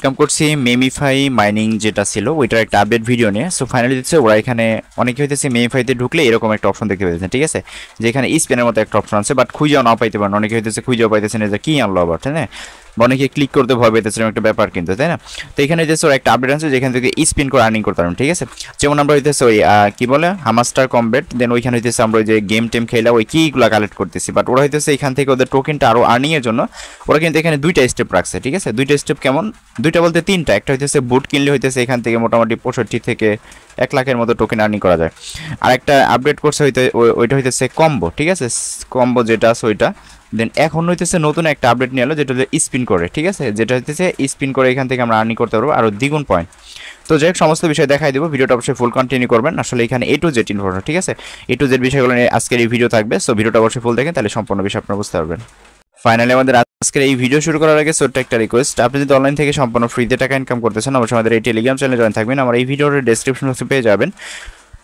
Income করছি মেমিফাই mining যেটা ছিল ওইটার একটা আপডেট ভিডিও নিয়ে। সো ফাইনালি দিচ্ছে ওরা এখানে অনেকে হইতেছে মেমিফাইতে ঢুকলে এরকম একটা অপশন দেখতে পেয়েছেন, ঠিক আছে, যে এখানে স্পেনের মতো একটা অপশন আছে, বাট খুঁজেও না পাইতে পারেন, অনেকে হইতেছে খুঁজেও পাইতেছেন যে কি আনলো আবার, তাই না, বা অনেকে ক্লিক করতে ভয় পেতেছিলাম একটা ব্যাপার কিন্তু, তাই না। তো এখানে হইতেছে ওরা একটা আপডেট আছে যেখান থেকে স্পিন করে আর্নিং করতে পারবেন, ঠিক আছে। যেমন আমরা হইতেছে ওই কি বলে হামাস্টার কমব্যাট, দেন ওইখানে হইতেছে আমরা ওই যে গেম টেম খেলা ওই কিগুলো কালেক্ট করতেছি, বাট ওরা হইতেছে এখান থেকে ওদের টোকেনটা আরও আর্নিংয়ের জন্য ওরা কিন্তু এখানে দুইটা স্টেপ রাখছে, ঠিক আছে। দুইটা স্টেপ কেমন, দুইটা বলতে তিনটা। একটা হইতেছে বুট কিনলে হইতেছে এখান থেকে মোটামুটি 65 থেকে 1 লাখের মতো টোকেন আর্নিং করা যায়। আর একটা আপডেট করছে ওইটা হইতেছে কম্বো, ঠিক আছে, কম্বো যেটা আছে ওইটা। দেন এখন হইতেছে নতুন একটা আপডেট নিয়ে এলো যেটা হচ্ছে স্পিন করে, ঠিক আছে, যেটা হইতেছে স্পিন করে এখান থেকে আমরা আর্নিং করতে পারবো আরও দ্বিগুণ পয়েন্ট। তো যাই হোক সমস্ত বিষয় দেখাই দেবো, ভিডিওটা অবশ্যই ফুল কন্টিনিউ করবেন। আসলে এখানে A to Z ইনফরমেশন, ঠিক আছে, A to Z বিষয়গুলো নিয়ে আজকের এই ভিডিও থাকবে। সো ভিডিওটা অবশ্যই ফুল দেখেন, তাহলে সম্পূর্ণ বিষয় আপনারা বুঝতে পারবেন। ফাইনালি আমাদের আজকের এই ভিডিও শুরু করার আগে ছোট্ট একটা রিকোয়েস্ট, আপনি যদি অনলাইন থেকে সম্পূর্ণ ফ্রিতে টাকা ইনকাম করতেছেন অবশ্যই আমাদের এই টেলিগ্রাম চ্যানেলে জয়েন থাকবেন। আমার এই ভিডিওর ডেসক্রিপশন বক্সে পেয়ে যাবেন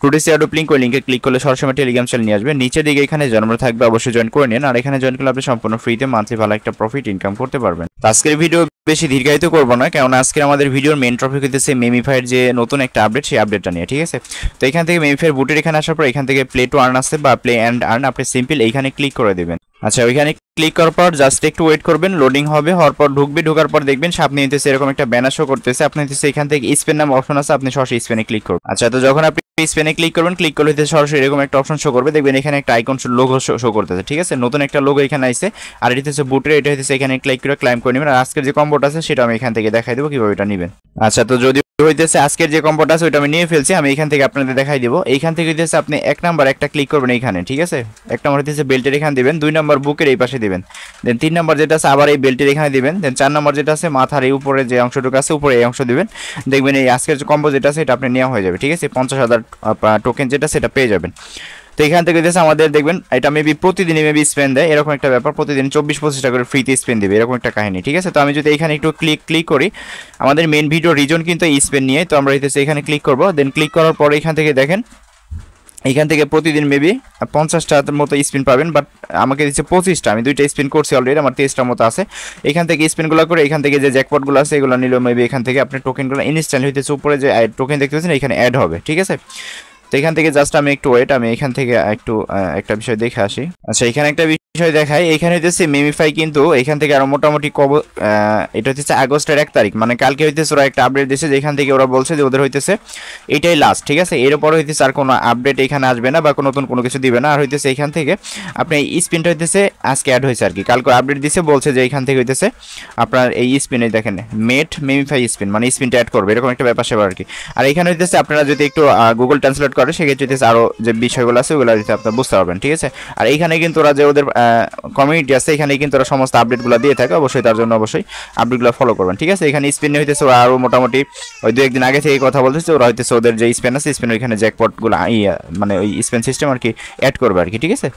টুডে শেয়ার লিঙ্ক, ওই লিঙ্কে ক্লিক করলে সরাসরি টেলিগ্রাম চ্যানেল নিয়ে আসবে। নিচের দিকে এখানে জন্ম থাকবে, অবশ্যই জয়েন করে নিন। আর এখানে জয়েন করলে আপনি সম্পূর্ণ ফ্রিতে মান্থলি ভালো একটা প্রফিট ইনকাম করতে পারবেন। আজকের ভিডিও বেশি দীর্ঘায়িত করবো না, কারণ আজকে আমাদের ভিডিওর মেন টপিক হইতেছে মেমিফাইয়ের যে নতুন একটা আপডেট, সেই আপডেটটা নিয়ে, ঠিক আছে। তো এখান থেকে মেমিফাইয়ের বুটের এখানে আসার পর এখান থেকে প্লে টু আর্ন আসছে বা প্লে অ্যান্ড আর্ন, আপনি সিম্পল এইখানে ক্লিক করে দেবেন। আচ্ছা, ওইখানে ক্লিক করার পর জাস্ট একটু ওয়েট করবেন, লোডিং হবে, হওয়ার পর ঢোকার পর দেখবেন সামনে নিতেছে এরকম একটা ব্যানার শো করতেছে, আপনি নিতেছে এখান থেকে স্পেন নাম অপশন আছে, আপনি সরাসরি স্পেনে ক্লিক করবেন। আচ্ছা, তো যখন আপনি স্পেনে ক্লিক করবেন, ক্লিক করলে সরাসরি এরকম একটা অপশন শো করবে, দেখবেন এখানে একটা আইকন লোগো শো করতেছে, ঠিক আছে, নতুন একটা লোগো এখানে আইছে। আর এটা হচ্ছে বুটের, এটা হচ্ছে এখানে ক্লিক করে ক্লাইম করে নেবেন। আর আজকের যে কম্বোটা আছে সেটা আমি এখান থেকে দেখাই দেবো কিভাবে এটা নেবেন। আচ্ছা, তো যদি হইতেছে আজকের যে কম্বোটা আছে ওইটা আমি নিয়ে ফেলছি, আমি এখান থেকে আপনাদের দেখাই দিব। এইখান থেকে হইতেছে আপনি 1 নাম্বার একটা ক্লিক করবেন এইখানে, ঠিক আছে, 1 নাম্বার হইতেছে বেল্টের এখানে দিবেন, 2 নাম্বার বুকের এই পাশে দিবেন, দেন 3 নাম্বার যেটা আছে আবার এই বেল্টের এখানে দিবেন, দেন 4 নাম্বার যেটা আছে মাথার এই উপরে যে অংশটুকু আছে উপরে এই অংশ দিবেন। দেখবেন এই আজকের যে কম্বো যেটা আছে এটা আপনি নেওয়া হয়ে যাবে, ঠিক আছে, 50,000 টোকেন যেটা সেটা পেয়ে যাবেন। তো এখান থেকে দিয়েছে আমাদের দেখবেন এটা মেবি প্রতিদিনই মেবি স্পেন দেয়, এরকম একটা ব্যাপার, প্রতিদিন 24-25 টাকা করে ফ্রিতে স্পেন দেবে, এরকম একটা কাহিনী, ঠিক আছে। তো আমি যদি এখানে একটু ক্লিক করি, আমাদের মেন ভিডিও রিজন কিন্তু এই স্পেন নিয়ে, তো আমরা হইতেছে এখানে ক্লিক করবো। দেন ক্লিক করার পরে এখান থেকে দেখেন এখান থেকে প্রতিদিন মেবি 50টার মতো স্পিন পাবেন, বাট আমাকে দিচ্ছে 25টা, আমি 2টা স্পিন করছি অলরেডি, আমার 23টার মতো আছে। এখান থেকে স্পিনগুলো করে এখান থেকে যে জ্যাকপটগুলো আছে এগুলো নিলেও মেবি এখান থেকে আপনি টোকেনগুলো ইনস্ট্যান্ট হইতেছে উপরে যে টোকেন দেখতে পাচ্ছেন এখানে অ্যাড হবে, ঠিক আছে। তো এখান থেকে জাস্ট আমি একটু ওয়েট, আমি এখান থেকে একটু একটা বিষয় দেখে আসি। আচ্ছা, এখানে একটা বিষয় দেখাই, এখানে হইতেছে মেমিফাই কিন্তু এখান থেকে আরো মোটামুটি এটা হচ্ছে আগস্টের 1 তারিখ, মানে কালকে হইতেছে ওরা একটা আপডেট দিয়েছে যেখান থেকে ওরা বলছে যে ওদের হইতেছে এটাই লাস্ট, ঠিক আছে, এরপর হইতেছে আর কোনো আপডেট এখানে আসবে না বা নতুন কোনো কিছু দিবে না। আর হইতেছে এখান থেকে আপনি এই স্পিনটা হইতেছে আজকে অ্যাড হয়েছে আর কি, কালকে আপডেট দিয়েছে, বলছে যে এখান থেকে হইতেছে আপনার এই স্পিনে দেখেন মেট মেমিফাই স্পিন, মানে স্পিনটা অ্যাড করবে, এরকম একটা ব্যাপার সেবার আর কি। আর এখানে হইতেছে আপনারা যদি একটু গুগল ট্রান্সলেট করে সেক্ষেত্রে হইতেছে আরও যে বিষয়গুলো আছে ওগুলো হইতে আপনারা বুঝতে পারবেন, ঠিক আছে। আর এইখানে কিন্তু ওরা যে ওদের কমিউনিটি আছে এখানে কিন্তু ওরা সমস্ত আপডেটগুলো দিয়ে থাকে, অবশ্যই তার জন্য অবশ্যই আপডেটগুলো ফলো করবেন, ঠিক আছে। এখানে স্পিনে হইতেছে ওরা আরও মোটামুটি ওই 2-1 দিন আগে থেকে কথা বলতেছে, ওরা হইতেছে ওদের যে স্পেন আছে স্পেন ওইখানে জ্যাকপটগুলো মানে ওই স্পেন সিস্টেম আর কি অ্যাড করবে আর কি, ঠিক আছে।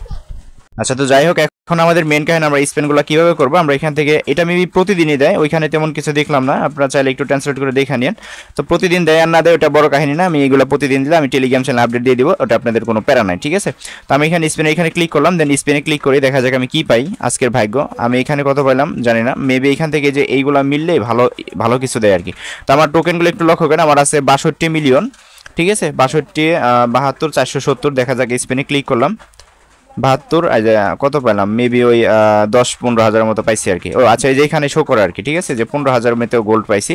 আচ্ছা, তো যাই হোক এখন আমাদের মেন কাহিনী আমরা স্পেনগুলো কীভাবে করবো, আমরা এখান থেকে এটা মেবি প্রতিদিনই দেয়, ওইখানে তেমন কিছু দেখলাম না, আপনারা চাইলে একটু ট্রান্সলেট করে দেখে নিন। তো প্রতিদিন দেয় আর না দেয় ওটা বড় কাহিনী না, আমি এগুলো প্রতিদিন দিলে আমি টেলিগ্রাম চ্যানেল আপডেট দিয়ে দিব, ওটা আপনাদের কোনো প্যারা নাই, ঠিক আছে। তো আমি এখানে এখানে ক্লিক করলাম, দেন স্পেনে ক্লিক করে দেখা যাক আমি কি পাই আজকের ভাগ্য। আমি এখানে কত পাইলাম জানি না, মেবি এখান থেকে যে এইগুলো মিললে ভালো ভালো কিছু দেয় আর কি। তো আমার টোকেনগুলো একটু লক্ষ্য করেন, আমার আছে 62 মিলিয়ন, ঠিক আছে, 62 72 470, দেখা যাক স্পেনে ক্লিক করলাম 72, কত পেলাম মেবি ওই 10-15 হাজারের মতো পাইছি আর কি। ও আচ্ছা, এই যে এখানে শো করে আর কি, ঠিক আছে, যে 15,000 মেতেও গোল্ড পাইছি।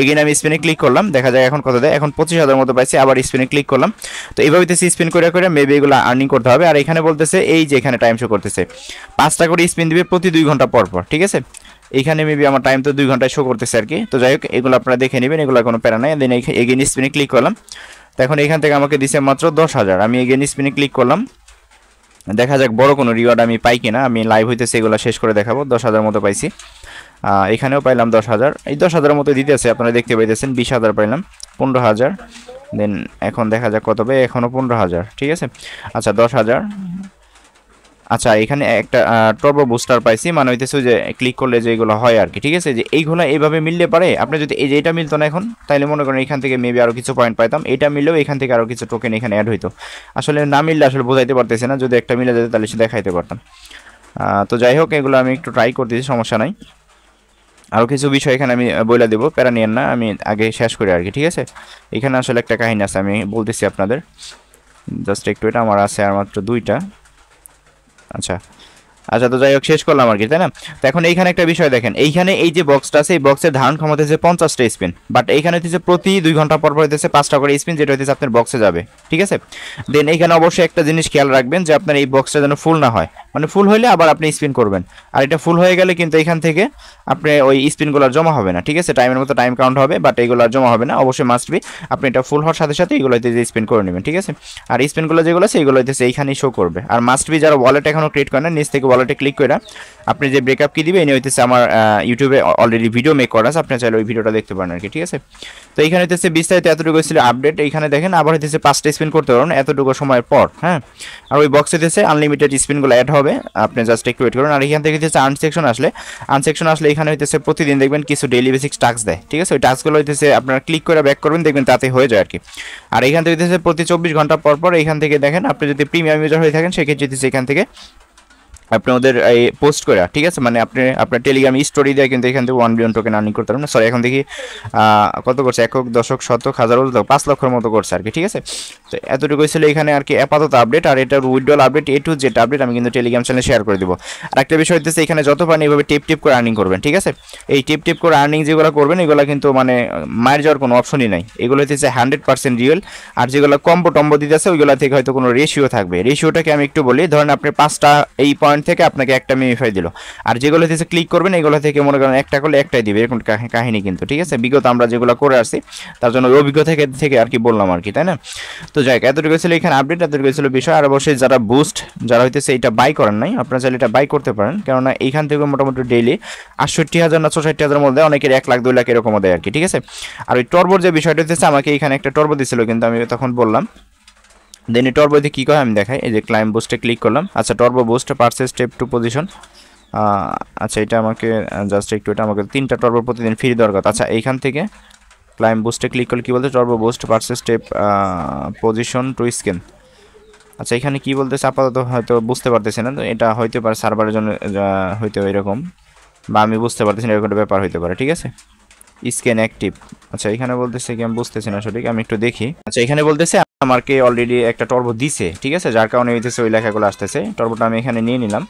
এগেইন আমি স্পিনে ক্লিক করলাম, দেখা যায় এখন কত দেয়, এখন 25,000 মতো পাইছি, আবার স্পিনে ক্লিক করলাম। তো এইভাবে স্পিন করে করে মেবি এগুলো আর্নিং করতে হবে। আর এখানে বলতেছে এই যে এখানে টাইম শো করতেছে 5টা করে স্পিন দিবে প্রতি 2 ঘন্টা পর পর, ঠিক আছে। এইখানে মেবি আমার টাইম তো 2 ঘন্টায় শো করতেছে আর কি। তো যাই হোক এগুলো আপনারা দেখে নেবেন, এগুলো কোনো প্যারা নাই। দেন এগেইন স্পিনে ক্লিক করলাম, তো এখন এখান থেকে আমাকে দিছে মাত্র 10,000, আমি এগেইন স্পিনে ক্লিক করলাম, দেখা যাক বড় কোনো রিওয়ার্ড আমি পাই কিনা। আমি লাইভ হইতেছে এগুলো শেষ করে দেখাবো। 10,000 মতো পাইছি, এখানেও পাইলাম 10,000, এই 10,000 মতো দিতেছে, আপনারা দেখতে পাইতেছেন। 20,000 পাইলাম, 15,000, দেন এখন দেখা যাক কত পাই, এখনও 15,000, ঠিক আছে। আচ্ছা 10,000, আচ্ছা এখানে একটা টর্বো বুস্টার পাইছি, মানে হইতেছে যে ক্লিক করলে যেগুলো হয় আর কি, ঠিক আছে, যে এইগুলো এইভাবে মিললে পারে। আপনি যদি এই যে এটা মিলতো না এখন, তাইলে মনে করেন এখান থেকে মেবি আরও কিছু পয়েন্ট পাইতাম, এটা মিললেও এখান থেকে আরও কিছু টোকেন এখানে অ্যাড হইতো। আসলে না মিললে আসলে বোঝাইতে পারতেছি না, যদি একটা মিলে যেত তাহলে সে দেখাইতে পারতাম। তো যাই হোক এগুলো আমি একটু ট্রাই করতেছি, সমস্যা নাই। আরও কিছু বিষয় এখানে আমি বলে দেবো, প্যারা নিয়েন না, আমি আগে শেষ করি আর কি, ঠিক আছে। এখানে আসলে একটা কাহিনী আছে, আমি বলতেছি আপনাদের, জাস্ট একটু, এটা আমার আছে আর মাত্র 2টা। আচ্ছা আচ্ছা, তো যাই হোক শেষ করলাম আর কি, তাই না? তো এখন এইখানে একটা বিষয় দেখেন, এইখানে এই যে বক্সটা আছে, এই বক্সের ধারণ ক্ষমতা হচ্ছে 50টা স্পিন, বাট এইখানে হচ্ছে প্রতি 2 ঘন্টা পর পর হইতেছে 5টা করে স্পিন, যেটা হচ্ছে আপনার বক্সে যাবে, ঠিক আছে। দেন এইখানে অবশ্যই একটা জিনিস খেয়াল রাখবেন যে আপনার এই বক্সটা যেন ফুল না হয়, মানে ফুল হইলে আবার আপনি স্পিন করবেন, আর এটা ফুল হয়ে গেলে কিন্তু এখান থেকে আপনি ওই স্পিনগুলো আর জমা হবে না, ঠিক আছে। টাইমের মতো টাইম কাউন্ট হবে, বাট এইগুলো আর জমা হবে না, অবশ্যই মাস্ট বি আপনি এটা ফুল হওয়ার সাথে সাথে এইগুলো হইতে স্পিন করে নেবেন, ঠিক আছে। আর স্পিনগুলো যেগুলো আছে এইগুলো হইতেছে এইখানেই শো করবে। আর মাস্ট বি যারা ওয়ালেট এখনো ক্রিয়েট করে না, নিচ থেকে ওয়ালেটে ক্লিক করে আপনি যে ব্রেকআপ কি দিবে, এনে হইতেছে আমার ইউটিউবে অলরেডি ভিডিও মেক করা আছে, আপনি চাইলে ওই ভিডিওটা দেখতে পারেন আর কি, ঠিক আছে। তো এইখানে হইতেছে বিস্তারিত এতটুকু ছিল আপডেট, এইখানে দেখেন আবার হইতেছে 5টা স্পিন করতে পারবেন এতটুকু সময়ের পর, হ্যাঁ। আর ওই বক্সে হইতেছে আনলিমিটেড স্পিনগুলো অ্যাড হবে, আপনি জাস্ট একটু ওয়েট করুন। আর এখান থেকে হইতেছে আনসেকশন আসলে এখানে হইতেছে প্রতিদিন দেখবেন কিছু ডেইলি বেসিক টাস্ক দেয়, ঠিক আছে। ওই টাস্কগুলো হইতেছে আপনারা ক্লিক করে ব্যাক করবেন, দেখবেন তাতে হয়ে যায় আর কি। আর এখান থেকে হইতেছে প্রতি 24 ঘন্টা পর পর এইখান থেকে দেখেন, আপনি যদি প্রিমিয়াম ইউজার হয়ে থাকেন সেক্ষেত্রে হইতেছে এখান থেকে আপনি ওদের এই পোস্ট করে, ঠিক আছে, মানে আপনি আপনার টেলিগ্রাম স্টোরি দিয়ে কিন্তু এখান থেকে 1 বিলিয়ন টোকেন আর্নিং করতে পারবেন। সরি, এখন দেখি কত করছে, একক দশক শতক হাজার 5 লক্ষের মতো করছে আর কি, ঠিক আছে। তো এতটুকু ছিল এখানে আর কি আপাতত আপডেট। আর এটার withdrawal update A to Z update আমি কিন্তু টেলিগ্রাম চ্যানেলে শেয়ার করে দেবো। আর একটা বিষয় হচ্ছে এখানে যত পারেন এইভাবে টিপ করে আর্নিং করবেন, ঠিক আছে। এই টিপ করে আর্নিং যেগুলো করবেন এগুলো কিন্তু মানে মায়ের যাওয়ার কোনো অপশনই নাই, এগুলো হচ্ছে 100% রিয়েল। আর যেগুলো কম্বো টম্বো দিতেছে ওইগুলো থেকে হয়তো কোনো রেশিও থাকবে, রেশিওটাকে আমি একটু বলি। ধরেন আপনি 5টা এই পয়েন্ট থেকে আপনাকে একটা মেমিফাই দিল, আর যেগুলো হচ্ছে ক্লিক করবেন এগুলো থেকে মনে করেন একটা করলে একটাই দিবে, এরকম কাহিনী কিন্তু, ঠিক আছে। বিগত আমরা যেগুলো করে আসছি তার জন্য অভিজ্ঞতা থেকে আর কি বললাম আর কি, তাই না? তো যাই হোক, এতটুকু ছিল এখানে আপডেট, এতটুকু ছিল বিষয়। আর অবশ্যই যারা বুস্ট যারা হইতেছে এটা বাই করেন নাই, আপনারা চাইলে এটা বাই করতে পারেন, কেননা এইখান থেকে মোটামুটি ডেইলি 68,000 না 64,000 মধ্যে অনেকের 1 লাখ 2 লাখ এরকম দেয় আর কি, ঠিক আছে। আর ওই টর্বোর যে বিষয়টা হচ্ছে, আমাকে এখানে একটা টর্বো দিছিল কিন্তু আমি তখন বললাম। দেন এই টর্বোতে কী করে আমি দেখাই, এই যে ক্লাইম বুস্টে ক্লিক করলাম। আচ্ছা, turbo boost purchase step to position, আচ্ছা এটা আমাকে জাস্ট একটু, এটা আমাকে 3টা টর্বো প্রতিদিন ফ্রি দরকার। আচ্ছা, এইখান থেকে ক্লাইম বুস্টে ক্লিক করলে কী বলতে, turbo boost purchase step position to scan. আচ্ছা, এখানে কী বলতেছে আপাতত হয়তো বুঝতে পারতেছি না, তো এটা হইতে পারে সার্ভারের জন্য হয়তো এরকম, বা আমি বুঝতে পারতেছি না, এরকম একটা ব্যাপার হইতে পারে, ঠিক আছে। স্ক্যান অ্যাক্টিভ, আচ্ছা এখানে বলতেছে কি আমি বুঝতেছি না সঠিক, আমি একটু দেখি। আচ্ছা, এখানে বলতেছে আমাকে অলরেডি একটা টর্বো দিছে, ঠিক আছে, যার কারণে হইতেছে ওই লেখাগুলো আসতেছে। টর্বোটা আমি এখানে নিয়ে নিলাম,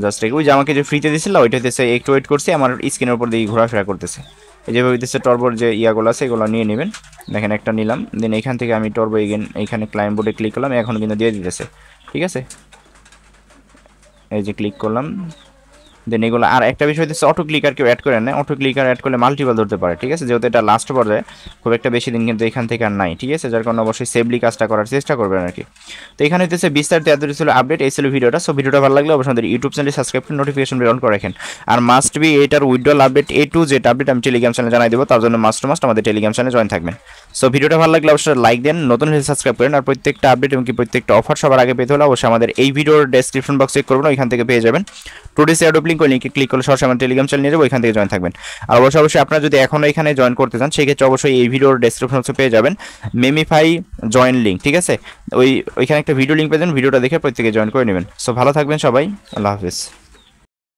জাস্ট ওই যে আমাকে যে ফ্রিতে দিছিল ওইটা হইতেছে, একটু ওয়েট করছি, আমার স্ক্রিনের উপর দিয়ে ঘোরাফেরা করতেছে। এই যেভাবে হইতেছে টর্বোর যে ইয়াগুলো আছে এগুলো নিয়ে নেবেন। দেখেন একটা নিলাম, দেন এখান থেকে আমি টর্বো এগেন এইখানে ক্লাইম বোর্ডে ক্লিক করলাম, এখন কিন্তু দিয়ে দিতেছে, ঠিক আছে। এই যে ক্লিক করলাম, দেন এগুলো। আর একটা বিষয় হচ্ছে অটো ক্লিকার কেউ অ্যাড করে না, অটো ক্লিকার অ্যাড করলে মাল্টিপল ধরতে পারে, ঠিক আছে, যেহেতু এটা লাস্ট পর্যায়ে খুব একটা বেশি দিন কিন্তু এখান থেকে আর নাই, ঠিক আছে, যার কারণে অবশ্যই সেফলি কাজটা করার চেষ্টা করবেন আর কি। তো এখানে হচ্ছে বিস্তারিত এত ছিল আপডেট, এই ছিল ভিডিওটা। সো ভিডিওটা ভালো লাগলে অবশ্যই আমাদের ইউটিউব চ্যানেল সাবস্ক্রাইব করে নোটিফিকেশন বেল অন করে রাখেন। আর মাস্ট বি এটার withdrawal update A to Z update আমি টেলিগ্রাম চ্যানেলে জানাই দেবো, তার জন্য মাস্ট আমাদের টেলিগ্রাম চ্যানেলে জয়েন থাকবেন। সো ভিডিওটা ভালো লাগলে অবশ্যই লাইক দেন, নতুন হলে সাবস্ক্রাইব করেন। আর প্রত্যেকটা আপডেট এবং প্রত্যেকটা অফার সবার আগে পেতে হলে অবশ্যই আমাদের এই ভিডিওর ডেসক্রিপশন বক্স চেক করবেন, ওইখান থেকে পেয়ে যাবেন। টুডে শেয়ার লিঙ্ক, ওই লিঙ্কে ক্লিক করলে সরাসরি আমার টেলিগ্রাম চ্যানেল নিয়ে যাবো, ওইখান থেকে জয়েন থাকবেন। আর অবশ্যই আপনারা যদি এখনও এখানে জয়েন করতে চান সেক্ষেত্রে অবশ্যই এই ভিডিওর ডেসক্রিপশন বক্সে পেয়ে যাবেন মেমিফাই জয়েন লিঙ্ক, ঠিক আছে। ওইখানে একটা ভিডিও লিঙ্ক পেয়ে যাবেন, ভিডিওটা দেখে প্রত্যেকে জয়েন করে নেবেন। সো ভালো থাকবেন সবাই, আল্লাহ হাফিজ।